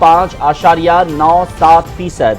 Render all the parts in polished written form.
5.97%।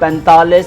45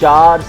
4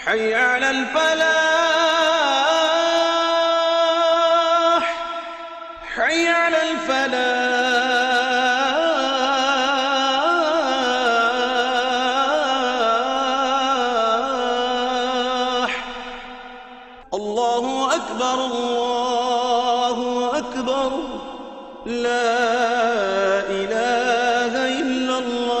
حي على الفلاح، حي على الفلاح. الله أكبر، الله أكبر، لا إله إلا الله.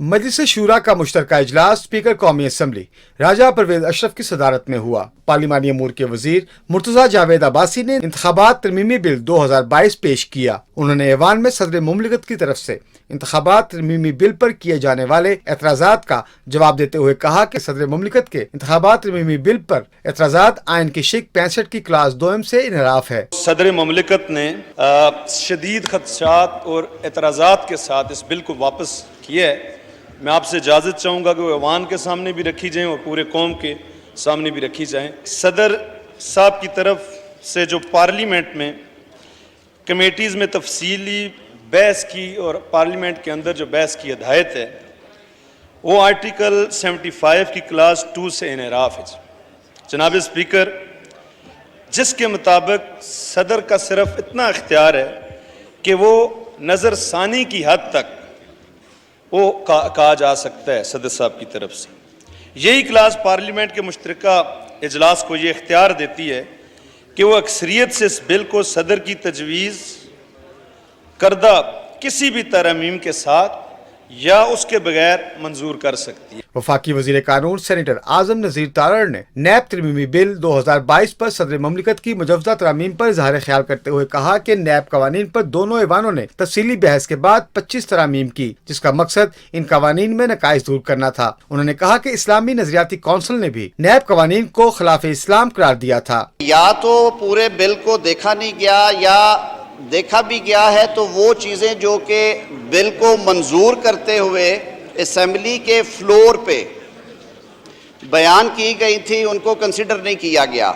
مجلس شورا کا مشترکہ اجلاس اسپیکر قومی اسمبلی راجہ پرویز اشرف کی صدارت میں ہوا۔ پارلیمانی امور کے وزیر مرتضیٰ جاوید عباسی نے انتخابات ترمیمی بل 2022 پیش کیا۔ انہوں نے ایوان میں صدر مملکت کی طرف سے انتخابات ترمیمی بل پر کیے جانے والے اعتراضات کا جواب دیتے ہوئے کہا کہ صدر مملکت کے انتخابات ترمیمی بل پر اعتراضات آئین کی شق 65 کی کلاس 2 سے انحراف ہے۔ صدر مملکت نے شدید خدشات اور اعتراضات کے ساتھ اس بل کو واپس کیا ہے۔ میں آپ سے اجازت چاہوں گا کہ وہ ایوان کے سامنے بھی رکھی جائیں اور پورے قوم کے سامنے بھی رکھی جائیں۔ صدر صاحب کی طرف سے جو پارلیمنٹ میں کمیٹیز میں تفصیلی بحث کی اور پارلیمنٹ کے اندر جو بحث کی ہدایت ہے وہ آرٹیکل 75 کی کلاس 2 سے انحراف ہے۔ جناب اسپیکر، جس کے مطابق صدر کا صرف اتنا اختیار ہے کہ وہ نظر ثانی کی حد تک وہ کہا جا سکتا ہے صدر صاحب کی طرف سے۔ یہی کلاس پارلیمنٹ کے مشترکہ اجلاس کو یہ اختیار دیتی ہے کہ وہ اکثریت سے اس بل کو صدر کی تجویز کردہ کسی بھی ترمیم کے ساتھ یا اس کے بغیر منظور کر سکتی ہے۔ وفاقی وزیر قانون سینیٹر اعظم نذیر تارڑ نے نیب ترمیمی بل 2022 پر صدر مملکت کی مجوزہ ترامیم پر اظہار خیال کرتے ہوئے کہا کہ نیب قوانین پر دونوں ایوانوں نے تفصیلی بحث کے بعد 25 ترامیم کی، جس کا مقصد ان قوانین میں نقائص دور کرنا تھا۔ انہوں نے کہا کہ اسلامی نظریاتی کونسل نے بھی نیب قوانین کو خلاف اسلام قرار دیا تھا۔ یا تو پورے بل کو دیکھا نہیں گیا یا دیکھا بھی گیا ہے تو وہ چیزیں جو کہ بل کو منظور کرتے ہوئے اسمبلی کے فلور پہ بیان کی گئی تھی ان کو کنسیڈر نہیں کیا گیا۔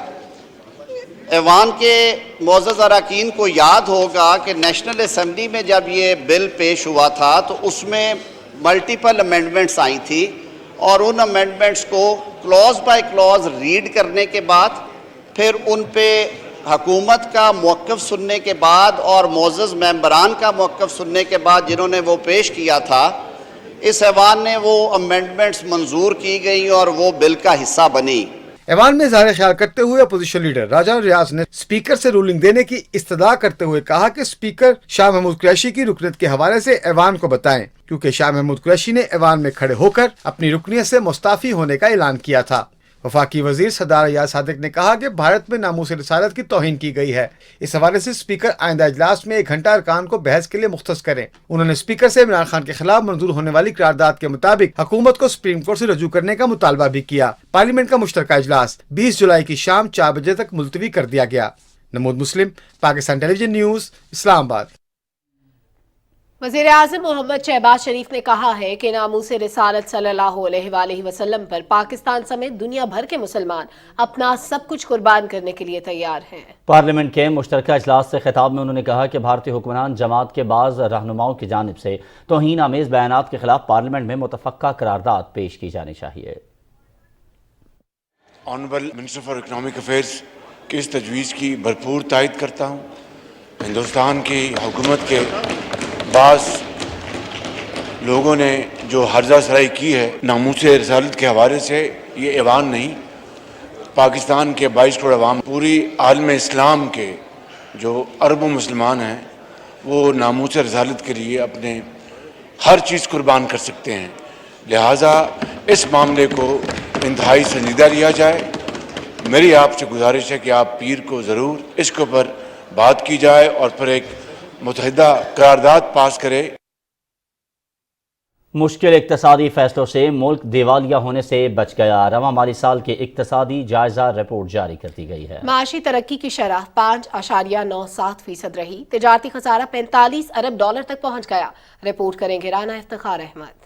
ایوان کے معزز اراکین کو یاد ہوگا کہ نیشنل اسمبلی میں جب یہ بل پیش ہوا تھا تو اس میں ملٹیپل امینڈمنٹس آئی تھی اور ان امینڈمنٹس کو کلوز بائی کلوز ریڈ کرنے کے بعد پھر ان پہ حکومت کا موقف سننے کے بعد اور معزز ممبران کا موقف سننے کے بعد جنہوں نے وہ پیش کیا تھا، اس ایوان نے وہ امینڈمنٹس منظور کی گئی اور وہ بل کا حصہ بنی۔ ایوان میں اظہار خیال کرتے ہوئے اپوزیشن لیڈر راجہ ریاض نے اسپیکر سے رولنگ دینے کی استدعا کرتے ہوئے کہا کہ اسپیکر شاہ محمود قریشی کی رکنیت کے حوالے سے ایوان کو بتائیں، کیونکہ شاہ محمود قریشی نے ایوان میں کھڑے ہو کر اپنی رکنیت سے مستعفی ہونے کا اعلان کیا تھا۔ وفاقی وزیر سردار ایاز صادق نے کہا کہ بھارت میں ناموس رسالت کی توہین کی گئی ہے۔ اس حوالے سے اسپیکر آئندہ اجلاس میں 1 گھنٹہ ارکان کو بحث کے لیے مختص کریں۔ انہوں نے اسپیکر سے عمران خان کے خلاف منظور ہونے والی قرارداد کے مطابق حکومت کو سپریم کورٹ سے رجوع کرنے کا مطالبہ بھی کیا۔ پارلیمنٹ کا مشترکہ اجلاس 20 جولائی کی شام 4 بجے تک ملتوی کر دیا گیا۔ نمود مسلم، پاکستان ٹیلی ویژن نیوز، اسلام آباد۔ وزیر اعظم محمد شہباز شریف نے کہا ہے کہ ناموس رسالت صلی اللہ علیہ وآلہ وسلم پر پاکستان سمیت دنیا بھر کے مسلمان اپنا سب کچھ قربان کرنے کے لیے تیار ہیں۔ پارلیمنٹ کے مشترکہ اجلاس سے خطاب میں انہوں نے کہا کہ بھارتی حکمران جماعت کے بعض رہنماؤں کی جانب سے توہین آمیز بیانات کے خلاف پارلیمنٹ میں متفقہ قرارداد پیش کی جانی چاہیے۔ Honourable minister for economic affairs کی اس تجویز کی بھرپور تائید کرتا ہوں۔ ہندوستان کی حکومت کے بعض لوگوں نے جو ہرزہ سرائی کی ہے ناموس رسالت کے حوالے سے، یہ ایوان نہیں، پاکستان کے 22 کروڑ عوام، پوری عالم اسلام کے جو اربوں مسلمان ہیں وہ ناموس رسالت کے لیے اپنے ہر چیز قربان کر سکتے ہیں۔ لہٰذا اس معاملے کو انتہائی سنجیدہ لیا جائے۔ میری آپ سے گزارش ہے کہ آپ پیر کو ضرور اس کے اوپر بات کی جائے اور پھر ایک متحدہ قرارداد پاس کرے۔ مشکل اقتصادی فیصلوں سے ملک دیوالیہ ہونے سے بچ گیا۔ رواں مالی سال کی اقتصادی جائزہ رپورٹ جاری کر دی گئی ہے۔ معاشی ترقی کی شرح 5.97% رہی۔ تجارتی خسارہ 45 ارب ڈالر تک پہنچ گیا۔ رپورٹ کریں گے رانا افتخار احمد۔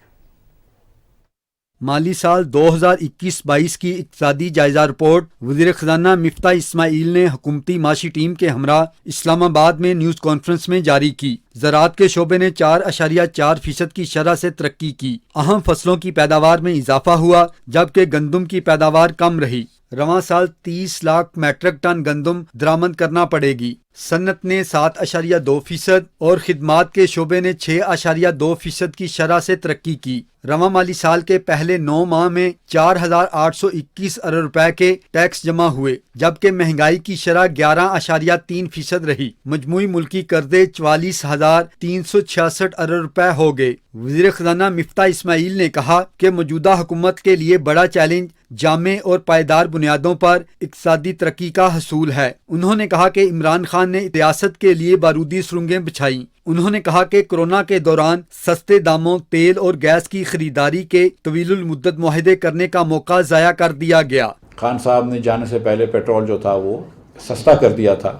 مالی سال 2021-22 کی اقتصادی جائزہ رپورٹ وزیر خزانہ مفتاح اسماعیل نے حکومتی معاشی ٹیم کے ہمراہ اسلام آباد میں نیوز کانفرنس میں جاری کی۔ زراعت کے شعبے نے 4.4% کی شرح سے ترقی کی۔ اہم فصلوں کی پیداوار میں اضافہ ہوا جبکہ گندم کی پیداوار کم رہی۔ رواں سال 30 لاکھ میٹرک ٹن گندم درآمد کرنا پڑے گی۔ صنعت نے 7.2% اور خدمات کے شعبے نے 6.2% کی شرح سے ترقی کی۔ رواں مالی سال کے پہلے 9 ماہ میں 4,821 ارب روپے کے ٹیکس جمع ہوئے، جبکہ مہنگائی کی شرح 11.3% رہی۔ مجموعی ملکی قرضے 44,366 ارب روپے ہو گئے۔ وزیر خزانہ مفتاح اسماعیل نے کہا کہ موجودہ حکومت کے لیے بڑا چیلنج جامع اور پائیدار بنیادوں پر اقتصادی ترقی کا حصول ہے۔ انہوں نے کہا کہ عمران خان نے ریاست کے لیے بارودی سرنگیں بچھائیں۔ انہوں نے کہا کہ کورونا کے دوران سستے داموں تیل اور گیس کی خریداری کے طویل المدت معاہدے کرنے کا موقع ضائع کر دیا گیا۔ خان صاحب نے جانے سے پہلے پیٹرول جو تھا وہ سستا کر دیا تھا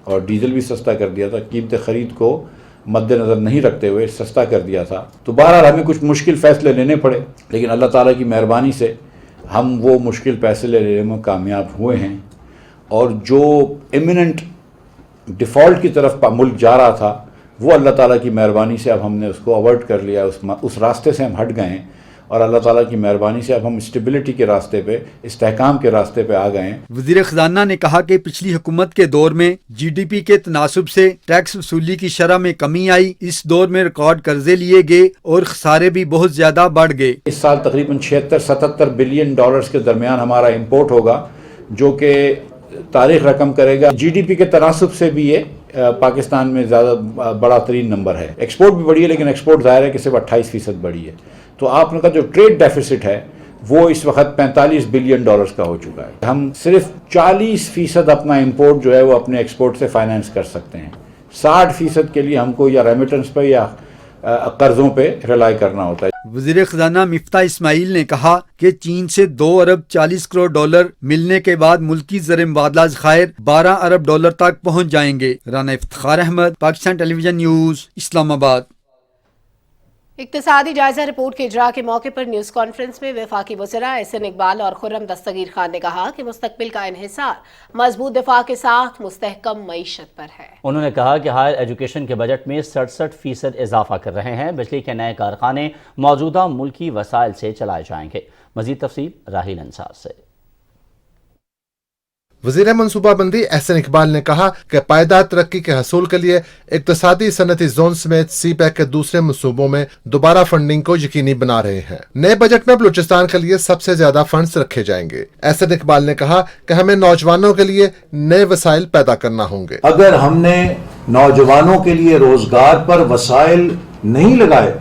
اور ڈیزل بھی سستا کر دیا تھا، قیمت خرید کو مد نظر نہیں رکھتے ہوئے سستا کر دیا تھا۔ تو بہرحال ہمیں کچھ مشکل فیصلے لینے پڑے، لیکن اللہ تعالیٰ کی مہربانی سے ہم وہ مشکل فیصلے لینے میں کامیاب ہوئے ہیں، اور جو امیوننٹ ڈیفالٹ کی طرف ملک جا رہا تھا وہ اللہ تعالیٰ کی مہربانی سے اب ہم نے اس کو اوائڈ کر لیا، اس راستے سے ہم ہٹ گئے ہیں، اور اللہ تعالیٰ کی مہربانی سے اب ہم اسٹیبلٹی کے راستے پہ، استحکام کے راستے پہ آ گئے ہیں۔ وزیر خزانہ نے کہا کہ پچھلی حکومت کے دور میں جی ڈی پی کے تناسب سے ٹیکس وصولی کی شرح میں کمی آئی، اس دور میں ریکارڈ قرضے لیے گئے اور خسارے بھی بہت زیادہ بڑھ گئے۔ اس سال تقریباً 76-77 بلین ڈالرز کے درمیان ہمارا امپورٹ ہوگا، جو کہ تاریخ رقم کرے گا۔ جی ڈی پی کے تناسب سے بھی یہ پاکستان میں زیادہ بڑا ترین نمبر ہے۔ ایکسپورٹ بھی بڑھی ہے، لیکن ایکسپورٹ ظاہر ہے کہ صرف 28% بڑھی ہے۔ تو آپ نے کہا جو ٹریڈ ڈیفیسٹ ہے وہ اس وقت 45 بلین ڈالرز کا ہو چکا ہے۔ ہم صرف 40% اپنا امپورٹ جو ہے وہ اپنے ایکسپورٹ سے فائنینس کر سکتے ہیں، 60% کے لیے ہم کو یا ریمیٹنس پہ یا قرضوں پہ ریلائی کرنا ہوتا ہے۔ وزیر خزانہ مفتاح اسماعیل نے کہا کہ چین سے 2 ارب 40 کروڑ ڈالر ملنے کے بعد ملکی زر مبادلہ ذخائر 12 ارب ڈالر تک پہنچ جائیں گے۔ رانا افتخار احمد، پاکستان ٹیلی ویژن نیوز، اسلام آباد۔ اقتصادی جائزہ رپورٹ کے اجراء کے موقع پر نیوز کانفرنس میں وفاقی وزراء احسن اقبال اور خرم دستگیر خان نے کہا کہ مستقبل کا انحصار مضبوط دفاع کے ساتھ مستحکم معیشت پر ہے۔ انہوں نے کہا کہ ہائر ایجوکیشن کے بجٹ میں 67% اضافہ کر رہے ہیں۔ بجلی کے نئے کارخانے موجودہ ملکی وسائل سے چلائے جائیں گے۔ مزید تفصیل راہیل انصار سے۔ وزیر منصوبہ بندی احسن اقبال نے کہا کہ پائیدار ترقی کے حصول کے لیے اقتصادی صنعتی زون سمیت سی پیک کے دوسرے منصوبوں میں دوبارہ فنڈنگ کو یقینی بنا رہے ہیں۔ نئے بجٹ میں بلوچستان کے لیے سب سے زیادہ فنڈز رکھے جائیں گے۔ احسن اقبال نے کہا کہ ہمیں نوجوانوں کے لیے نئے وسائل پیدا کرنا ہوں گے۔ اگر ہم نے نوجوانوں کے لیے روزگار پر وسائل نہیں لگائے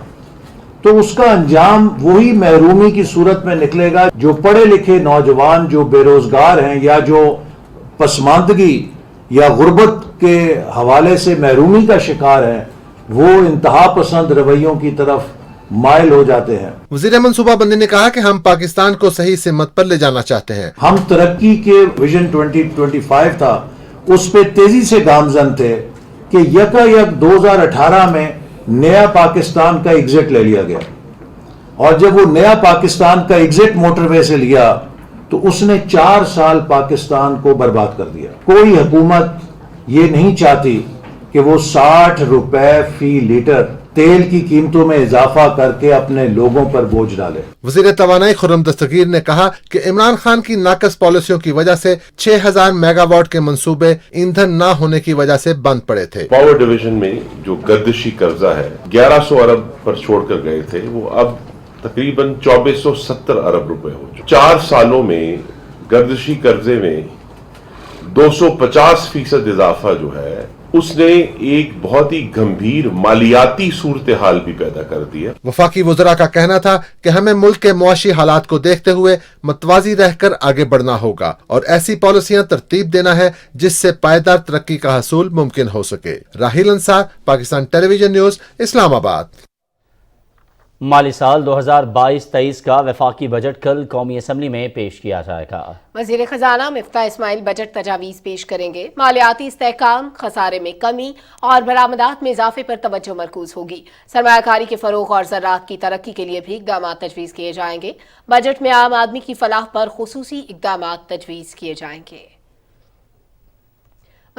تو اس کا انجام وہی محرومی کی صورت میں نکلے گا۔ جو پڑھے لکھے نوجوان جو بے روزگار ہیں یا جو پسماندگی یا غربت کے حوالے سے محرومی کا شکار ہیں، وہ انتہا پسند رویوں کی طرف مائل ہو جاتے ہیں۔ وزیر منصوبہ بندی نے کہا کہ ہم پاکستان کو صحیح سمت پر لے جانا چاہتے ہیں۔ ہم ترقی کے ویژن 2025 تھا، اس پہ تیزی سے گامزن تھے کہ یک 2018 میں نیا پاکستان کا ایگزٹ لے لیا گیا، اور جب وہ نیا پاکستان کا ایگزٹ موٹر وے سے لیا تو اس نے 4 سال پاکستان کو برباد کر دیا۔ کوئی حکومت یہ نہیں چاہتی کہ وہ 60 روپے فی لیٹر تیل کی قیمتوں میں اضافہ کر کے اپنے لوگوں پر بوجھ ڈالے۔ وزیر توانائی خرم دستگیر نے کہا کہ عمران خان کی ناقص پالیسیوں کی وجہ سے 6000 میگا واٹ کے منصوبے ایندھن نہ ہونے کی وجہ سے بند پڑے تھے۔ پاور ڈویژن میں جو گردشی قرضہ ہے 1100 ارب پر چھوڑ کر گئے تھے، وہ اب تقریباً 2470 ارب روپے ہو چکے۔ 4 سالوں میں گردشی قرضے میں 250% اضافہ جو ہے اس نے ایک بہت ہی گمبھیر مالیاتی صورتحال بھی پیدا کر دی ہے۔ وفاقی وزراء کا کہنا تھا کہ ہمیں ملک کے معاشی حالات کو دیکھتے ہوئے متوازی رہ کر آگے بڑھنا ہوگا اور ایسی پالیسیاں ترتیب دینا ہے جس سے پائیدار ترقی کا حصول ممکن ہو سکے۔ راہیل انصار، پاکستان ٹیلی ویژن نیوز، اسلام آباد۔ مالی سال 2022-23 کا وفاقی بجٹ کل قومی اسمبلی میں پیش کیا جائے گا۔ وزیر خزانہ مفتاح اسماعیل بجٹ تجاویز پیش کریں گے۔ مالیاتی استحکام، خسارے میں کمی اور برآمدات میں اضافے پر توجہ مرکوز ہوگی۔ سرمایہ کاری کے فروغ اور زراعت کی ترقی کے لیے بھی اقدامات تجویز کیے جائیں گے۔ بجٹ میں عام آدمی کی فلاح پر خصوصی اقدامات تجویز کیے جائیں گے۔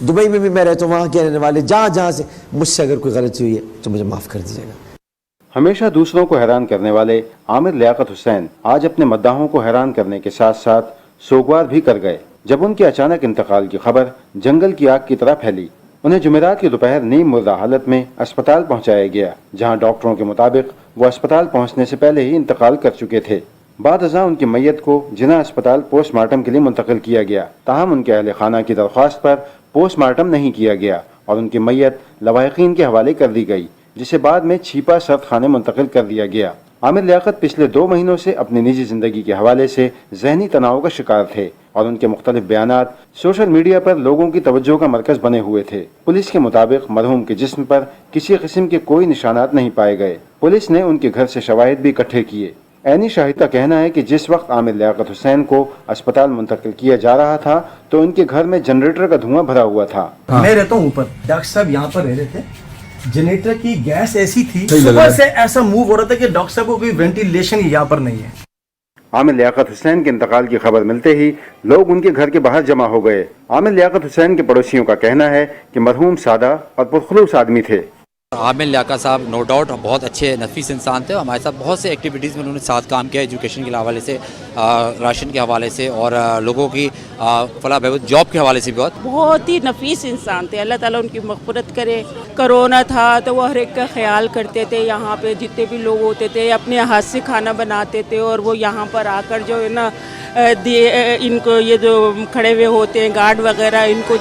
دبئی میں بھی میں رہتا ہوں، وہاں کے رہنے والے، جہاں جہاں سے مجھ سے اگر کوئی غلطی ہوئی ہے تو مجھے معاف کر دیجیے گا۔ ہمیشہ دوسروں کو حیران کرنے والے عامر لیاقت حسین آج اپنے مداحوں کو حیران کرنے کے ساتھ ساتھ سوگوار بھی کر گئے جب ان کے اچانک انتقال کی خبر جنگل کی آگ کی طرح پھیلی۔ انہیں جمعرات کی دوپہر نیم مردہ حالت میں اسپتال پہنچایا گیا، جہاں ڈاکٹروں کے مطابق وہ اسپتال پہنچنے سے پہلے ہی انتقال کر چکے تھے۔ بعد ازاں ان کی میت کو جناح اسپتال پوسٹ مارٹم کے لیے منتقل کیا گیا، تاہم ان کے اہل خانہ کی درخواست پر پوسٹ مارٹم نہیں کیا گیا اور ان کی میت لواحقین کے حوالے کر دی گئی، جسے بعد میں چھیپا سرد خانے منتقل کر دیا گیا۔ عامر لیاقت پچھلے 2 مہینوں سے اپنی نجی زندگی کے حوالے سے ذہنی تناؤ کا شکار تھے اور ان کے مختلف بیانات سوشل میڈیا پر لوگوں کی توجہ کا مرکز بنے ہوئے تھے۔ پولیس کے مطابق مرحوم کے جسم پر کسی قسم کے کوئی نشانات نہیں پائے گئے۔ پولیس نے ان کے گھر سے شواہد بھی اکٹھے کیے۔ عینی شاہد کا کہنا ہے کہ جس وقت عامر لیاقت حسین کو اسپتال منتقل کیا جا رہا تھا تو ان کے گھر میں جنریٹر کا دھواں بھرا ہوا تھا۔ میں رہتا ہوں اوپر، ڈاکٹر صاحب یہاں پر رہ رہے تھے، جنریٹر کی گیس ایسی تھی صبح سے ایسا موو ہو رہا تھا کہ ڈاکٹر صاحب کو کوئی وینٹیلیشن یہاں پر نہیں ہے۔ عامر لیاقت حسین کے انتقال کی خبر ملتے ہی لوگ ان کے گھر کے باہر جمع ہو گئے۔ عامر لیاقت حسین کے پڑوسیوں کا کہنا ہے کہ مرحوم سادہ اور پرخلوص آدمی تھے۔ عامر لیاقت صاحب نو ڈاؤٹ بہت اچھے نفیس انسان تھے، ہمارے ساتھ بہت سے ایکٹیویٹیز میں انہوں نے ساتھ کام کیا، ایجوکیشن کے حوالے سے، راشن کے حوالے سے اور لوگوں کی فلاح بہبود جاب کے حوالے سے بھی بہت ہی نفیس انسان تھے۔ اللہ تعالیٰ ان کی مغفرت کرے۔ کرونا تھا تو وہ ہر ایک کا خیال کرتے تھے، یہاں پہ جتنے بھی لوگ ہوتے تھے اپنے ہاتھ سے کھانا بناتے تھے اور وہ یہاں پر آ کر جو ہے نا ان کو یہ جو کھڑے ہوئے ہوتے ہیں گارڈ وغیرہ ان کو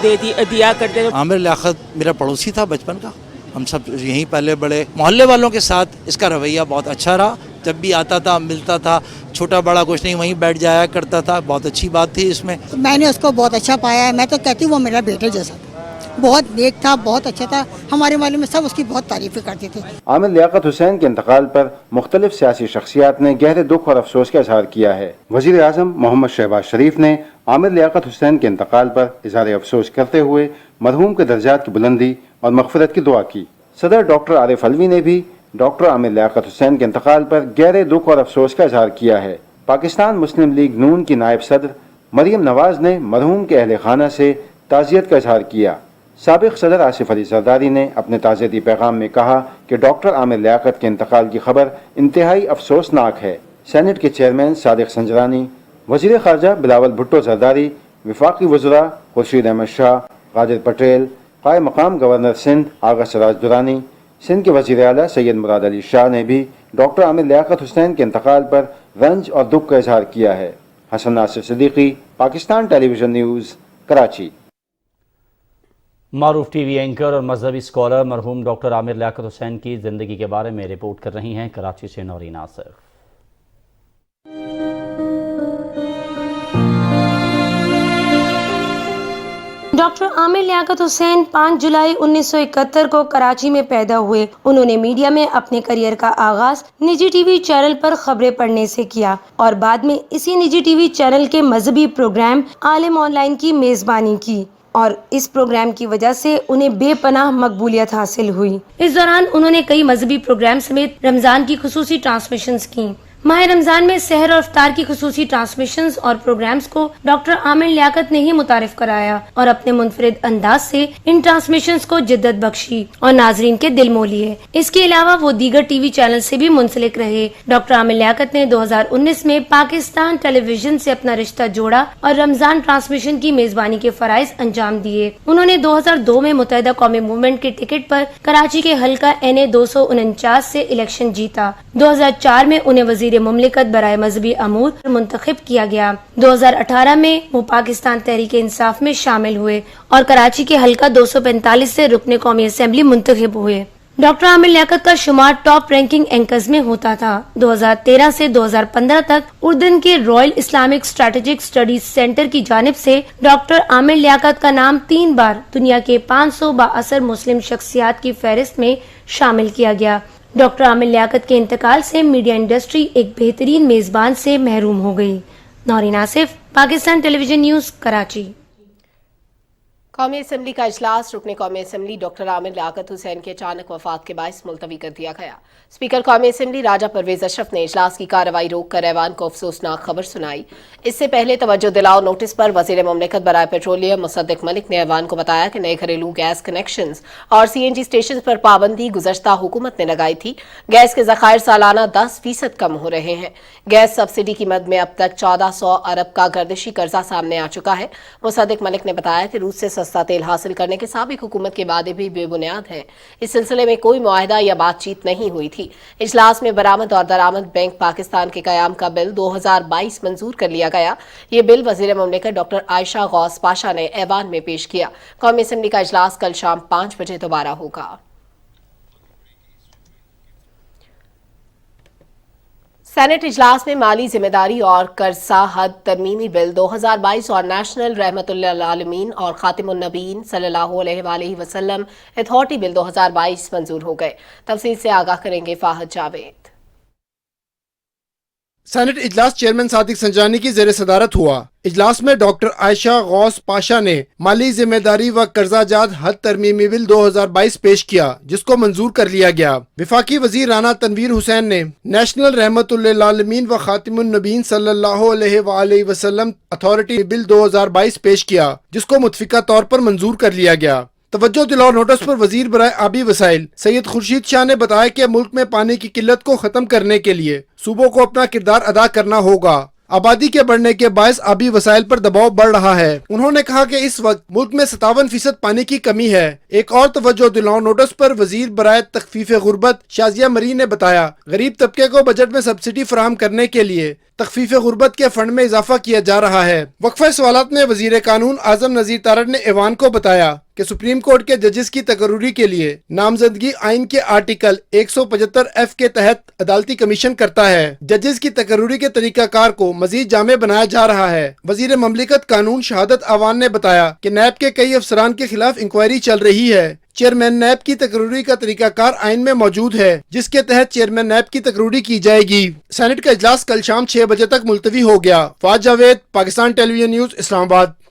دیا کرتے تھے۔ عامر لیاقت میرا پڑوسی تھا بچپن کا، ہم سب یہیں پہلے بڑے، محلے والوں کے ساتھ اس کا رویہ بہت اچھا رہا، جب بھی آتا تھا ملتا تھا، چھوٹا بڑا کچھ نہیں وہیں بیٹھ جایا کرتا تھا، بہت اچھی بات تھی اس میں۔ میں نے اس کو بہت اچھا پایا ہے، میں تو کہتی ہوں وہ میرا بیٹے جیسا تھا، بہت نیک تھا، بہت اچھا تھا، ہمارے محلے میں سب اس کی بہت تعریفیں کرتے تھے۔ عامر لیاقت حسین کے انتقال پر مختلف سیاسی شخصیات نے گہرے دکھ اور افسوس کا اظہار کیا ہے۔ وزیر اعظم محمد شہباز شریف نے عامر لیاقت حسین کے انتقال پر اظہار افسوس کرتے ہوئے مرحوم کے درجات کی بلندی اور مغفرت کی دعا کی۔ صدر ڈاکٹر عارف علوی نے بھی ڈاکٹر عامر لیاقت حسین کے انتقال پر گہرے دکھ اور افسوس کا اظہار کیا ہے۔ پاکستان مسلم لیگ نون کی نائب صدر مریم نواز نے مرحوم کے اہل خانہ سے تعزیت کا اظہار کیا۔ سابق صدر آصف علی زرداری نے اپنے تعزیتی پیغام میں کہا کہ ڈاکٹر عامر لیاقت کے انتقال کی خبر انتہائی افسوسناک ہے۔ سینٹ کے چیئرمین صادق سنجرانی، وزیر خارجہ بلاول بھٹو زرداری، وفاقی وزراء خورشید احمد شاہ، غادر پٹیل، قائم مقام گورنر سندھ آغا سراج درانی، سندھ کے وزیر اعلیٰ سید مراد علی شاہ نے بھی ڈاکٹر عامر لیاقت حسین کے انتقال پر رنج اور دکھ کا اظہار کیا ہے۔ حسن ناصر صدیقی، پاکستان ٹیلی ویژن نیوز، کراچی۔ معروف ٹی وی اینکر اور مذہبی اسکالر مرحوم ڈاکٹر عامر لیاقت حسین کی زندگی کے بارے میں رپورٹ کر رہی ہیں کراچی سے نوری ناصر۔ ڈاکٹر عامر لیاقت حسین 5 جولائی 1971 کو کراچی میں پیدا ہوئے۔ انہوں نے میڈیا میں اپنے کریئر کا آغاز نجی ٹی وی چینل پر خبریں پڑھنے سے کیا اور بعد میں اسی نجی ٹی وی چینل کے مذہبی پروگرام عالم آن لائن کی میزبانی کی اور اس پروگرام کی وجہ سے انہیں بے پناہ مقبولیت حاصل ہوئی۔ اس دوران انہوں نے کئی مذہبی پروگرام سمیت رمضان کی خصوصی ٹرانسمیشنز کی۔ ماہ رمضان میں سحر اور افطار کی خصوصی ٹرانسمیشنز اور پروگرامز کو ڈاکٹر عامر لیاقت نے ہی متعارف کرایا اور اپنے منفرد انداز سے ان ٹرانسمیشنز کو جدت بخشی اور ناظرین کے دل مو لیے۔ اس کے علاوہ وہ دیگر ٹی وی چینل سے بھی منسلک رہے۔ ڈاکٹر عامر لیاقت نے 2019 میں پاکستان ٹیلی ویژن سے اپنا رشتہ جوڑا اور رمضان ٹرانسمیشن کی میزبانی کے فرائض انجام دیے۔ انہوں نے 2002 میں متحدہ قومی موومنٹ کے ٹکٹ پر کراچی کے حلقہ NA 249 سے الیکشن جیتا۔ 2004 میں انہیں وزیر مملکت برائے مذہبی امور منتخب کیا گیا۔ 2018 میں وہ پاکستان تحریک انصاف میں شامل ہوئے اور کراچی کے حلقہ 245 سے رکن قومی اسمبلی منتخب ہوئے۔ ڈاکٹر عامر لیاقت کا شمار ٹاپ رینکنگ اینکرز میں ہوتا تھا۔ 2013 سے 2015 تک اردن کے Royal Islamic strategic studies centre کی جانب سے ڈاکٹر عامر لیاقت کا نام 3 بار دنیا کے 500 بااثر مسلم شخصیات کی فہرست میں شامل کیا گیا۔ ڈاکٹر عامر لیاقت کے انتقال سے میڈیا انڈسٹری ایک بہترین میزبان سے محروم ہو گئی۔ نوری ناصف، پاکستان ٹیلی ویژن نیوز، کراچی۔ قومی اسمبلی کا اجلاس رکن قومی اسمبلی ڈاکٹر عامر لیاقت حسین کے اچانک وفات کے باعث ملتوی کر دیا گیا۔ اسپیکر قومی اسمبلی راجہ پرویز اشرف نے اجلاس کی کارروائی روک کر ایوان کو افسوسناک خبر سنائی۔ اس سے پہلے توجہ دلاؤ نوٹس پر وزیر مملکت برائے پیٹرولیم مصدق ملک نے ایوان کو بتایا کہ نئے گھریلو گیس کنیکشنز اور سی این جی اسٹیشن پر پابندی گزشتہ حکومت نے لگائی تھی۔ گیس کے ذخائر سالانہ 10% کم ہو رہے ہیں۔ گیس سبسڈی کی مد میں اب تک 1400 ارب کا گردشی قرضہ سامنے آ چکا ہے۔ مصدق ملک نے بتایا کہ روس سے سستا تیل حاصل کرنے کے سابق حکومت کے وعدے بھی بے بنیاد ہیں۔ اس سلسلے میں کوئی معاہدہ یا بات چیت نہیں ہوئی تھی۔ اجلاس میں برآمد اور درآمد بینک پاکستان کے قیام کا بل 2022 منظور کر لیا گیا۔ یہ بل وزیر مملکت ڈاکٹر عائشہ غوث پاشا نے ایوان میں پیش کیا۔ قومی اسمبلی کا اجلاس کل شام 5 بجے دوبارہ ہوگا۔ سینٹ اجلاس میں مالی ذمہ داری اور قرضہ حد ترمیمی بل 2022 اور نیشنل رحمت للعالمین اور خاتم النبیین صلی اللہ علیہ وآلہ وسلم اتھارٹی بل 2022 منظور ہو گئے۔ تفصیل سے آگاہ کریں گے فاہد جاوید۔ سینٹ اجلاس چیئرمین صادق سنجانی کی زیر صدارت ہوا۔ اجلاس میں ڈاکٹر عائشہ غوث پاشا نے مالی ذمہ داری و قرضہ جات حد ترمیمی بل 2022 پیش کیا، جس کو منظور کر لیا گیا۔ وفاقی وزیر رانا تنویر حسین نے نیشنل رحمت للعالمین و خاتم النبیین صلی اللہ علیہ وآلہ وسلم اتھارٹی بل 2022 پیش کیا، جس کو متفقہ طور پر منظور کر لیا گیا۔ توجہ دلاؤ نوٹس پر وزیر برائے آبی وسائل سید خورشید شاہ نے بتایا کہ ملک میں پانی کی قلت کو ختم کرنے کے لیے صوبوں کو اپنا کردار ادا کرنا ہوگا۔ آبادی کے بڑھنے کے باعث آبی وسائل پر دباؤ بڑھ رہا ہے۔ انہوں نے کہا کہ اس وقت ملک میں 57% پانی کی کمی ہے۔ ایک اور توجہ دلاؤ نوٹس پر وزیر برائے تخفیف غربت شازیہ مری نے بتایا غریب طبقے کو بجٹ میں سبسڈی فراہم کرنے کے لیے تخفیف غربت کے فنڈ میں اضافہ کیا جا رہا ہے۔ وقفہ سوالات میں وزیر قانون اعظم نذیر تارڑ نے ایوان کو بتایا کہ سپریم کورٹ کے ججز کی تقرری کے لیے نامزدگی آئین کے آرٹیکل 175F کے تحت عدالتی کمیشن کرتا ہے۔ ججز کی تقرری کے طریقہ کار کو مزید جامع بنایا جا رہا ہے۔ وزیر مملکت قانون شہادت اعوان نے بتایا کہ نیب کے کئی افسران کے خلاف انکوائری چل رہی ہے۔ چیئرمین نیب کی تقرری کا طریقہ کار آئین میں موجود ہے، جس کے تحت چیئرمین نیب کی تقرری کی جائے گی۔ سینٹ کا اجلاس کل شام 6 بجے تک ملتوی ہو گیا۔ فاض جاوید، پاکستان ٹیلی ویژن نیوز، اسلام آباد۔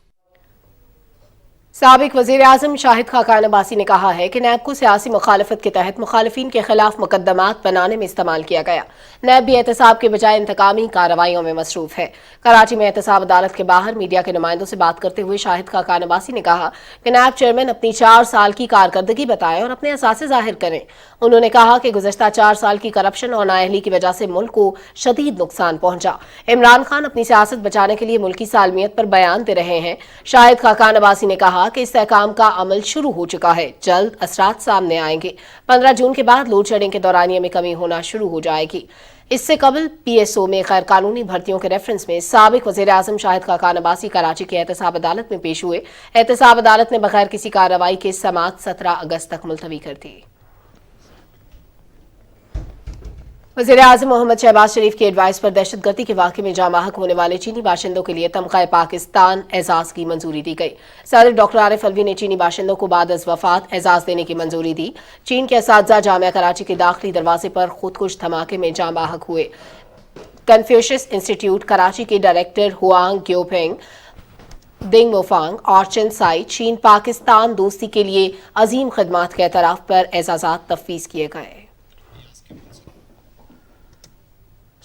سابق وزیر اعظم شاہد خاقان عباسی نے کہا ہے کہ نیب کو سیاسی مخالفت کے تحت مخالفین کے خلاف مقدمات بنانے میں استعمال کیا گیا۔ نیب بھی احتساب کے بجائے انتقامی کارروائیوں میں مصروف ہے۔ کراچی میں احتساب عدالت کے باہر میڈیا کے نمائندوں سے بات کرتے ہوئے شاہد خاقان عباسی نے کہا کہ نیب چیئرمین اپنی 4 سال کی کارکردگی بتائیں اور اپنے اثاثے ظاہر کریں۔ انہوں نے کہا کہ گزشتہ 4 سال کی کرپشن اور نااہلی کی وجہ سے ملک کو شدید نقصان پہنچا۔ عمران خان اپنی سیاست بچانے کے لیے ملکی سالمیت پر بیان دے رہے ہیں۔ شاہد خاقان عباسی نے کہا کہ استحکام کا عمل شروع ہو چکا ہے، جلد اثرات سامنے آئیں گے۔ 15 جون کے بعد لوڈ شیڈنگ کے دورانیے میں کمی ہونا شروع ہو جائے گی۔ اس سے قبل پی ایس او میں غیر قانونی بھرتیوں کے ریفرنس میں سابق وزیر اعظم شاہد خاقان عباسی کراچی کے احتساب عدالت میں پیش ہوئے۔ احتساب عدالت نے بغیر کسی کارروائی کے سماعت 17 اگست تک ملتوی کر دی۔ وزیر اعظم محمد شہباز شریف کی ایڈوائس پر دہشت گردی کے واقعے میں جاں بحق ہونے والے چینی باشندوں کے لیے تمغہ پاکستان اعزاز کی منظوری دی گئی۔ صدر ڈاکٹر عارف الوی نے چینی باشندوں کو بعد از وفات اعزاز دینے کی منظوری دی۔ چین کے اساتذہ جامعہ کراچی کے داخلی دروازے پر خودکش دھماکے میں جاں بحق ہوئے۔ کنفیوشس انسٹیٹیوٹ کراچی کے ڈائریکٹر ہوانگ گیوپینگ، دنگ موفانگ اور چن سائی چین پاکستان دوستی کے لیے عظیم خدمات کے اعتراف پر اعزازات تفویض کیے گئے۔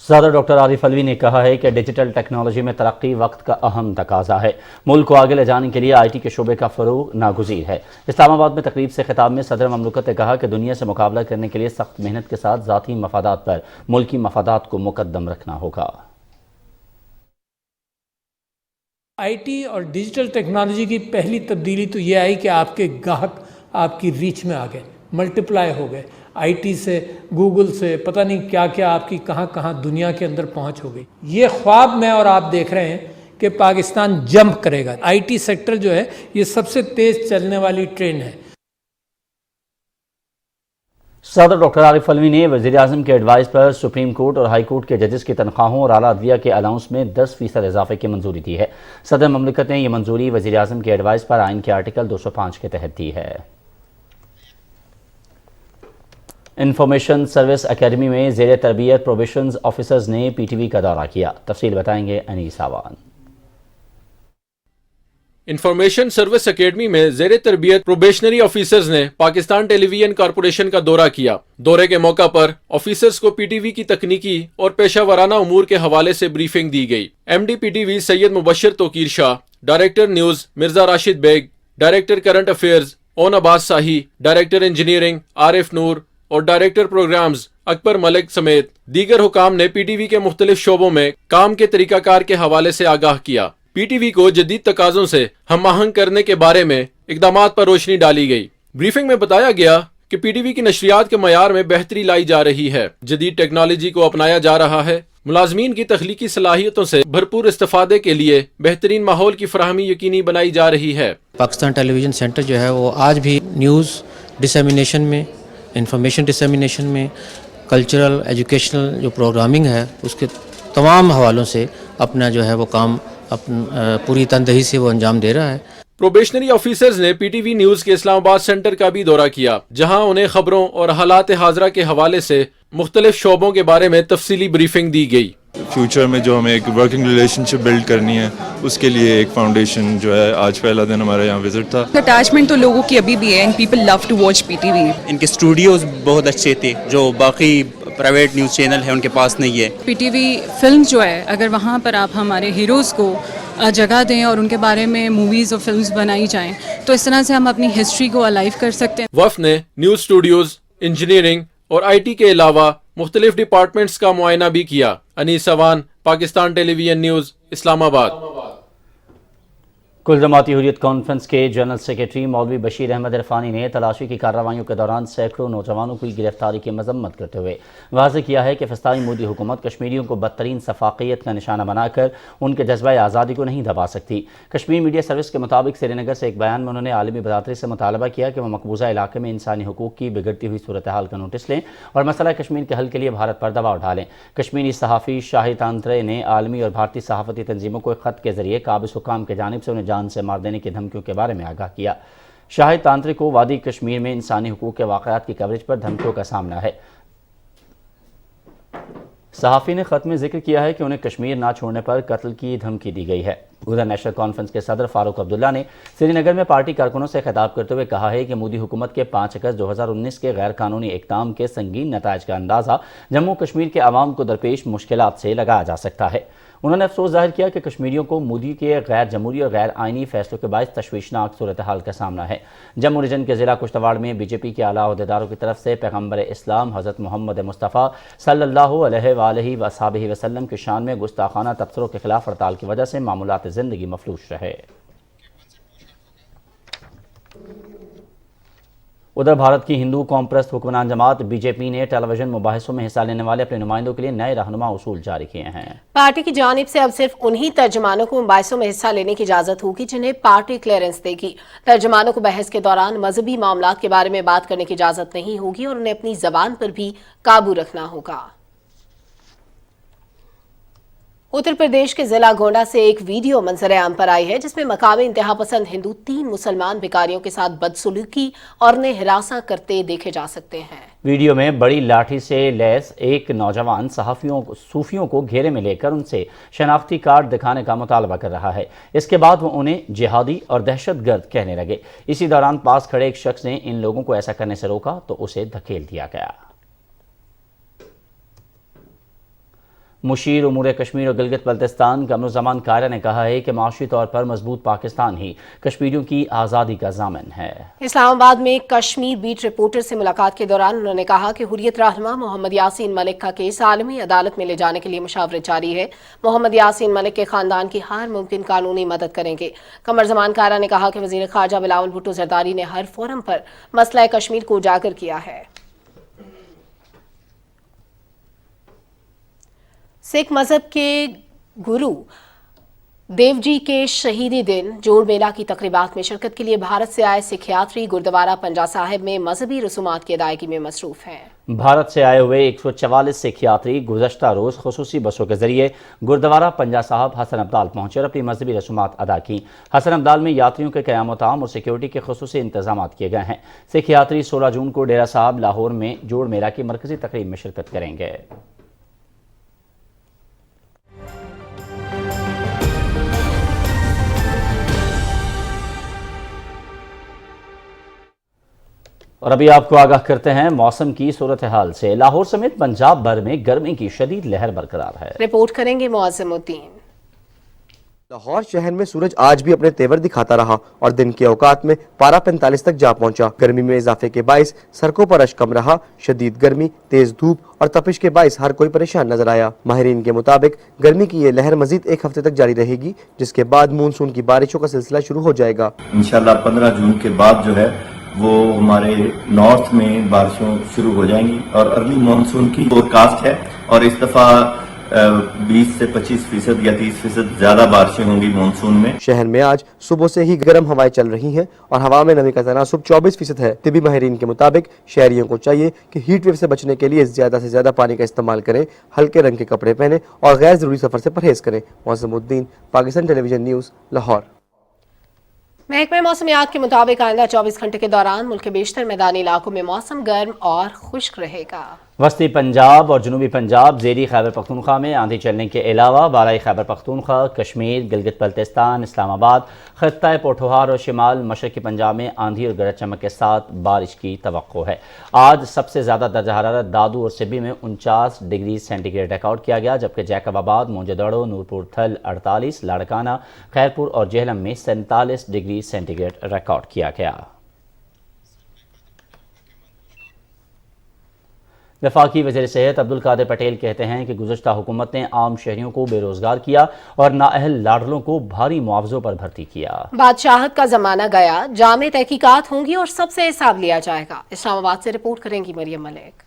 صدر ڈاکٹر عارف الوی نے کہا ہے کہ ڈیجیٹل ٹیکنالوجی میں ترقی وقت کا اہم تقاضا ہے۔ ملک کو آگے لے جانے کے لیے آئی ٹی کے شعبے کا فروغ ناگزیر ہے۔ اسلام آباد میں تقریب سے خطاب میں صدر مملکت نے کہا کہ دنیا سے مقابلہ کرنے کے لیے سخت محنت کے ساتھ ذاتی مفادات پر ملکی مفادات کو مقدم رکھنا ہوگا۔ آئی ٹی اور ڈیجیٹل ٹیکنالوجی کی پہلی تبدیلی تو یہ آئی کہ آپ کے گاہک آپ کی ریچ میں آ گئے، ملٹیپلائی ہو گئے۔ آئی ٹی سے، گوگل سے، پتہ نہیں کیا کیا آپ کی کہاں کہاں دنیا کے اندر پہنچ ہو گئی۔ یہ خواب میں اور آپ دیکھ رہے ہیں کہ پاکستان جمپ کرے گا۔ آئی ٹی سیکٹر جو ہے یہ سب سے تیز چلنے والی ٹرین ہے۔ صدر ڈاکٹر عارف الوی نے وزیر اعظم کے ایڈوائس پر سپریم کورٹ اور ہائی کورٹ کے ججز کی تنخواہوں اور اعلیٰ عدلیہ کے الاؤنس میں 10% اضافے کی منظوری دی ہے۔ صدر مملکت نے یہ منظوری وزیر اعظم کے ایڈوائس پر آئین کے آرٹیکل 205 کے تحت دی ہے۔ انفارمیشن سروس اکیڈمی میں زیر تربیت پروبیشنز آفیسرز نے پی ٹی وی کا دورہ کیا۔ تفصیل بتائیں گے انیس آوان۔ انفارمیشن سروس اکیڈمی میں زیر تربیت پروبیشنری آفیسرز نے پاکستان ٹیلی ویژن کارپوریشن کا دورہ کیا۔ دورے کے موقع پر آفیسرز کو پی ٹی وی کی تکنیکی اور پیشہ ورانہ امور کے حوالے سے بریفنگ دی گئی۔ M D P T V Syed Mubashir Tauqeer Shah, director news Mirza Rashid Baig, director current affairs Aun Abbas Sahi, director engineering Arif Noor اور ڈائریکٹر پروگرامز اکبر ملک سمیت دیگر حکام نے پی ٹی وی کے مختلف شعبوں میں کام کے طریقہ کار کے حوالے سے آگاہ کیا۔ پی ٹی وی کو جدید تقاضوں سے ہم آہنگ کرنے کے بارے میں اقدامات پر روشنی ڈالی گئی۔ بریفنگ میں بتایا گیا کہ پی ٹی وی کی نشریات کے معیار میں بہتری لائی جا رہی ہے، جدید ٹیکنالوجی کو اپنایا جا رہا ہے، ملازمین کی تخلیقی صلاحیتوں سے بھرپور استفادے کے لیے بہترین ماحول کی فراہمی یقینی بنائی جا رہی ہے۔ پاکستان ٹیلی ویژن سینٹر جو ہے وہ آج بھی نیوز ڈسیمینیشن میں، انفارمیشن ڈسیمینیشن میں، کلچرل ایجوکیشنل جو پروگرامنگ ہے اس کے تمام حوالوں سے اپنا جو ہے وہ کام پوری تندہی سے وہ انجام دے رہا ہے۔ پروبیشنری آفیسرز نے پی ٹی وی نیوز کے اسلام آباد سینٹر کا بھی دورہ کیا، جہاں انہیں خبروں اور حالات حاضرہ کے حوالے سے مختلف شعبوں کے بارے میں تفصیلی بریفنگ دی گئی۔ فیوچر میں جو ہمیں ایک ورکنگ ریلیشن شپ بلڈ کرنی ہے، اس کے لیے ایک فاؤنڈیشن جو ہے، آج پہلا دن ہمارا یہاں وزٹ تھا۔ اٹیچمنٹ تو لوگوں کی ابھی بھی ہے، and people love to watch PTV T وی۔ ان کے اسٹوڈیوز بہت اچھے تھے جو باقی پرائیویٹ نیوز چینل ہیں ان کے پاس نہیں ہے۔ پی ٹی وی فلم جو ہے، اگر وہاں پر آپ ہمارے ہیروز کو جگہ دیں اور ان کے بارے میں موویز اور فلمز بنائی جائیں تو اس طرح سے ہم اپنی ہسٹری کو الائیو کر سکتے ہیں۔ وفد نے نیوز اسٹوڈیوز، انجینئرنگ اور آئی ٹی کے علاوہ مختلف ڈپارٹمنٹس کا معائنہ بھی کیا۔ انیس اوان، پاکستان ٹیلی ویژن نیوز، اسلام آباد۔ کل جماعتی حریت کانفرنس کے جنرل سیکریٹری مولوی بشیر احمد عرفانی نے تلاشی کی کارروائیوں کے دوران سینکڑوں نوجوانوں کی گرفتاری کی مذمت کرتے ہوئے واضح کیا ہے کہ فسطائی مودی حکومت کشمیریوں کو بدترین سفاقیت کا نشانہ بنا کر ان کے جذبہ آزادی کو نہیں دبا سکتی۔ کشمیر میڈیا سروس کے مطابق سری نگر سے ایک بیان میں انہوں نے عالمی برادری سے مطالبہ کیا کہ وہ مقبوضہ علاقے میں انسانی حقوق کی بگڑتی ہوئی صورتحال کا نوٹس لیں اور مسئلہ کشمیر کے حل کے لیے بھارت پر دباؤ ڈالیں۔ کشمیری صحافی شاہد تانترے نے عالمی اور بھارتی صحافتی تنظیموں کو ایک خط کے ذریعے قابض حکام کی جانب سے انہیں جان سے مار دینے کی دھمکیوں کے بارے میں آگاہ کیا۔ شاہد تانترے کو وادی کشمیر میں انسانی حقوق کے واقعات کی کوریج پر دھمکیوں کا سامنا ہے۔ صحافی نے خط میں ذکر کیا ہے کہ انہیں کشمیر نہ چھوڑنے پر قتل کی دھمکی دی گئی ہے۔ ادھر نیشنل کانفرنس کے صدر فاروق عبداللہ نے سری نگر میں پارٹی کارکنوں سے خطاب کرتے ہوئے کہا ہے کہ مودی حکومت کے 5 اگست 2019 کے غیر قانونی اقدام کے سنگین نتائج کا اندازہ جموں کشمیر کے عوام کو درپیش مشکلات سے لگایا جا سکتا ہے۔ انہوں نے افسوس ظاہر کیا کہ کشمیریوں کو مودی کے غیر جمہوری اور غیر آئینی فیصلوں کے باعث تشویشناک صورتحال کا سامنا ہے۔ جموں ریجن کے ضلع کشتواڑ میں بی جے پی کے اعلیٰ عہدیداروں کی طرف سے پیغمبر اسلام حضرت محمد مصطفیٰ صلی اللہ علیہ وآلہ وصحبہ وسلم کی شان میں گستاخانہ تبصروں کے خلاف ہڑتال کی وجہ سے معمولات زندگی مفلوج رہے۔ ادھر بھارت کی ہندو قوم پرست حکمران جماعت بی جے پی نے ٹیلی ویژن مباحثوں میں حصہ لینے والے اپنے نمائندوں کے لیے نئے رہنما اصول جاری کیے ہیں۔ پارٹی کی جانب سے اب صرف انہی ترجمانوں کو مباحثوں میں حصہ لینے کی اجازت ہوگی جنہیں پارٹی کلیئرنس دے گی۔ ترجمانوں کو بحث کے دوران مذہبی معاملات کے بارے میں بات کرنے کی اجازت نہیں ہوگی اور انہیں اپنی زبان پر بھی قابو رکھنا ہوگا۔ اتر پردیش کے ضلع گونڈا سے ایک ویڈیو منظر عام پر آئی ہے جس میں مقامی انتہا پسند ہندو 3 مسلمان بھکاریوں کے ساتھ بدسلوکی اور انہیں ہراساں کرتے دیکھے جا سکتے ہیں۔ ویڈیو میں بڑی لاٹھی سے لیس ایک نوجوان صوفیوں کو گھیرے میں لے کر ان سے شناختی کارڈ دکھانے کا مطالبہ کر رہا ہے۔ اس کے بعد وہ انہیں جہادی اور دہشت گرد کہنے لگے۔ اسی دوران پاس کھڑے ایک شخص نے ان لوگوں کو ایسا کرنے سے روکا تو اسے دھکیل دیا گیا۔ مشیر امور کشمیر اور گلگت بلتستان قمرالزمان قائرہ نے کہا ہے کہ معاشی طور پر مضبوط پاکستان ہی کشمیریوں کی آزادی کا ضامن ہے۔ اسلام آباد میں کشمیر بیٹ رپورٹر سے ملاقات کے دوران انہوں نے کہا کہ حریت رہنما محمد یاسین ملک کا کیس عالمی عدالت میں لے جانے کے لیے مشاورت جاری ہے۔ محمد یاسین ملک کے خاندان کی ہر ممکن قانونی مدد کریں گے۔ قمرزمان قائرہ نے کہا کہ وزیر خارجہ بلاول بھٹو زرداری نے ہر فورم پر مسئلہ کشمیر کو اجاگر کیا ہے۔ سکھ مذہب کے گرو دیو جی کے شہیدی دن جوڑ میلہ کی تقریبات میں شرکت کے لیے بھارت سے آئے سکھ یاتری گردوارہ پنجا صاحب میں مذہبی رسومات کی ادائیگی میں مصروف ہیں۔ بھارت سے آئے ہوئے 144 سکھ یاتری گزشتہ روز خصوصی بسوں کے ذریعے گردوارہ پنجا صاحب حسن ابدال پہنچے اور اپنی مذہبی رسومات ادا کی۔ حسن ابدال میں یاتریوں کے قیام و طعام اور سیکیورٹی کے خصوصی انتظامات کیے گئے ہیں۔ سکھ یاتری 16 جون کو ڈیرہ صاحب لاہور میں جوڑ میلہ کی مرکزی تقریب میں شرکت کریں گے۔ اور ابھی آپ کو آگاہ کرتے ہیں موسم کی صورتحال سے۔ لاہور سمیت پنجاب بھر میں گرمی کی شدید لہر برقرار ہے۔ رپورٹ کریں گے معظم الدین۔ لاہور شہر میں سورج آج بھی اپنے تیور دکھاتا رہا اور دن کے اوقات میں پارہ 45 تک جا پہنچا۔ گرمی میں اضافے کے باعث سڑکوں پر رش کم رہا۔ شدید گرمی، تیز دھوپ اور تپش کے باعث ہر کوئی پریشان نظر آیا۔ ماہرین کے مطابق گرمی کی یہ لہر مزید ایک ہفتے تک جاری رہے گی، جس کے بعد مونسون کی بارشوں کا سلسلہ شروع ہو جائے گا۔ انشاءاللہ 15 جون کے بعد جو ہے وہ ہمارے نارتھ میں بارشوں شروع ہو جائیں گی اور ارلی مانسون کی فور کاسٹ ہے، اور اس دفعہ 20 سے 25% یا 30% زیادہ بارشیں ہوں گی مانسون میں۔ شہر میں آج صبح سے ہی گرم ہوائیں چل رہی ہیں اور ہوا میں نمی کا تناسب 24% ہے۔ طبی ماہرین کے مطابق شہریوں کو چاہیے کہ ہیٹ ویو سے بچنے کے لیے زیادہ سے زیادہ پانی کا استعمال کریں، ہلکے رنگ کے کپڑے پہنیں اور غیر ضروری سفر سے پرہیز کریں۔ معظم الدین، پاکستان ٹیلی ویژن نیوز، لاہور۔ محکمہ موسمیات کے مطابق آئندہ 24 گھنٹے کے دوران ملک کے بیشتر میدانی علاقوں میں موسم گرم اور خشک رہے گا۔ وسطی پنجاب اور جنوبی پنجاب، زیری خیبر پختونخوا میں آندھی چلنے کے علاوہ بالائی خیبر پختونخوا، کشمیر، گلگت بلتستان، اسلام آباد، خطہ پوٹھوہار اور شمال مشرقی پنجاب میں آندھی اور گرج چمک کے ساتھ بارش کی توقع ہے۔ آج سب سے زیادہ درجہ حرارت دادو اور سبی میں 49 ڈگری سینٹی گریڈ ریکارڈ کیا گیا، جبکہ جیکب آباد، موجودڑو، نورپور تھل 48، لاڑکانہ، خیرپور اور جہلم میں 47 ڈگری سینٹی گریڈ ریکارڈ کیا گیا۔ وفاقی وزیر صحت عبدالقادر پٹیل کہتے ہیں کہ گزشتہ حکومت نے عام شہریوں کو بے روزگار کیا اور نااہل لاڈلوں کو بھاری معاوضوں پر بھرتی کیا۔ بادشاہت کا زمانہ گیا، جامع تحقیقات ہوں گی اور سب سے حساب لیا جائے گا۔ اسلام آباد سے رپورٹ کریں گی مریم ملک۔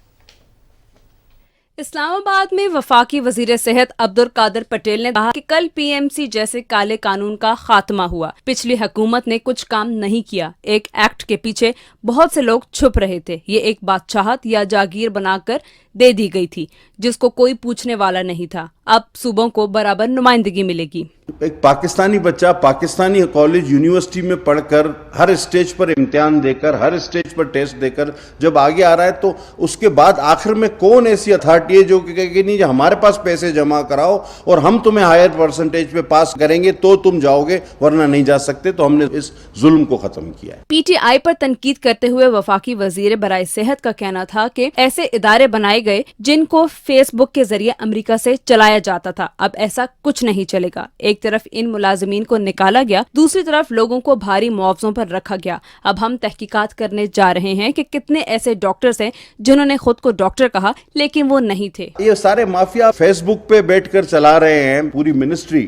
اسلام آباد میں وفاقی وزیر صحت عبدالقادر پٹیل نے کہا کہ کل پی ایم سی جیسے کالے قانون کا خاتمہ ہوا۔ پچھلی حکومت نے کچھ کام نہیں کیا، ایک ایکٹ کے پیچھے بہت سے لوگ چھپ رہے تھے۔ یہ ایک بادشاہت یا جاگیر بنا کر دے دی گئی تھی جس کو کوئی پوچھنے والا نہیں تھا۔ اب صوبوں کو برابر نمائندگی ملے گی۔ ایک پاکستانی بچہ پاکستانی کالج یونیورسٹی میں پڑھ کر ہر اسٹیج پر امتحان دے کر، ہر اسٹیج پر ٹیسٹ دے کر جب آگے آ رہا ہے تو اس کے بعد آخر میں کون ایسی اتھارٹی ہے جو کہے کہ نہیں ہمارے پاس پیسے جمع کراؤ اور ہم تمہیں ہائر پرسنٹیج پہ پاس کریں گے تو تم جاؤ گے ورنہ نہیں جا سکتے۔ تو ہم نے اس ظلم کو ختم کیا ہے۔ پی ٹی آئی پر تنقید کرتے ہوئے وفاقی وزیر برائے صحت کا کہنا تھا کہ ایسے ادارے بنائے گئے جن کو فیس بک کے ذریعے امریکہ سے چلایا جاتا تھا، اب ایسا کچھ نہیں چلے گا۔ ایک طرف ان ملازمین کو نکالا گیا، دوسری طرف لوگوں کو بھاری معاوضوں پر رکھا گیا۔ اب ہم تحقیقات کرنے جا رہے ہیں کہ کتنے ایسے ڈاکٹرز ہیں جنہوں نے خود کو ڈاکٹر کہا لیکن وہ نہیں تھے۔ یہ سارے مافیا فیس بک پہ بیٹھ کر چلا رہے ہیں پوری منسٹری۔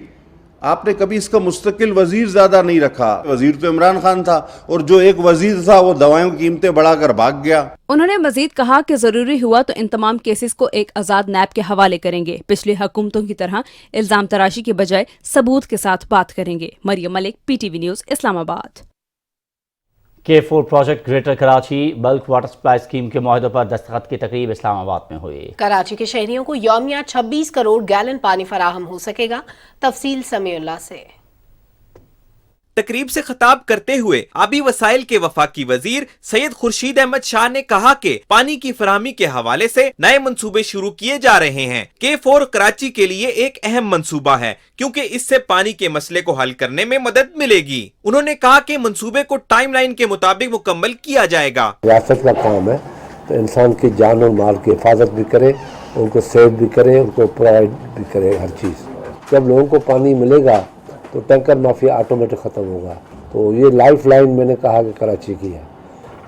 آپ نے کبھی اس کا مستقل وزیر زیادہ نہیں رکھا۔ وزیر تو عمران خان تھا اور جو ایک وزیر تھا وہ دوائوں کی قیمتیں بڑھا کر بھاگ گیا۔ انہوں نے مزید کہا کہ ضروری ہوا تو ان تمام کیسز کو ایک آزاد نیب کے حوالے کریں گے، پچھلی حکومتوں کی طرح الزام تراشی کے بجائے ثبوت کے ساتھ بات کریں گے۔ مریم ملک، پی ٹی وی نیوز، اسلام آباد۔ K4 پروجیکٹ گریٹر کراچی بلک واٹر سپلائی اسکیم کے معاہدوں پر دستخط کی تقریب اسلام آباد میں ہوئی۔ کراچی کے شہریوں کو یومیہ 26 کروڑ گیلن پانی فراہم ہو سکے گا۔ تفصیل سمیع اللہ سے۔ تقریب سے خطاب کرتے ہوئے آبی وسائل کے وفاقی وزیر سید خورشید احمد شاہ نے کہا کہ پانی کی فراہمی کے حوالے سے نئے منصوبے شروع کیے جا رہے ہیں۔ K4 کراچی کے لیے ایک اہم منصوبہ ہے کیونکہ اس سے پانی کے مسئلے کو حل کرنے میں مدد ملے گی۔ انہوں نے کہا کہ منصوبے کو ٹائم لائن کے مطابق مکمل کیا جائے گا۔ ریاست کا کام ہے تو انسان کی جان اور مال کی حفاظت بھی کرے، ان کو سیو بھی کرے، ان کو پرووائڈ بھی کرے ہر چیز۔ جب لوگوں کو پانی ملے گا تو ٹینکر مافیا آٹومیٹک ختم ہوگا۔ تو یہ لائف لائن میں نے کہا کہ کراچی کی ہے،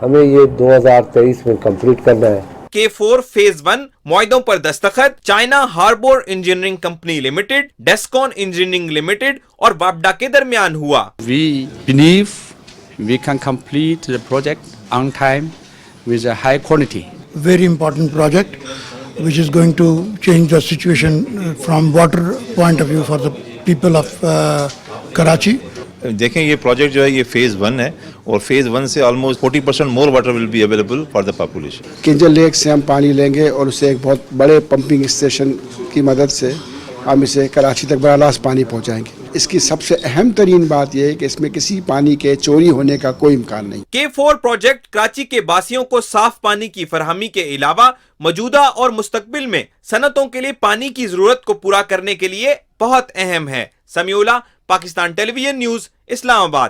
ہمیں یہ 2023 میں کمپلیٹ کرنا ہے۔ K4 فیز 1 معاہدوں پر دستخط China harbour engineering company limited, Descon engineering limited اور وابڈا کے درمیان ہوا۔ We believe we can complete the project on time with a high quality. Very important project which is going to change the situation from water point of view for the people of Karachi. دیکھیں یہ project جو ہے یہ phase 1 ہے اور phase 1 سے almost 40% more water will be available for the population. Kunjal lake سے ہم پانی لیں گے اور اسے ایک بہت بڑے پمپنگ اسٹیشن کی مدد سے ہم اسے کراچی تک براہ راست پانی پہنچائیں گے۔ اس کی سب سے اہم ترین بات یہ ہے کہ اس میں کسی پانی کے چوری ہونے کا کوئی امکان نہیں۔ K4 پروجیکٹ کراچی کے باسیوں کو صاف پانی کی فراہمی کے علاوہ موجودہ اور مستقبل میں صنعتوں کے لیے پانی کی ضرورت کو پورا کرنے کے لیے بہت اہم ہے۔ سمیع اللہ، پاکستان ٹیلی ویژن نیوز، اسلام آباد۔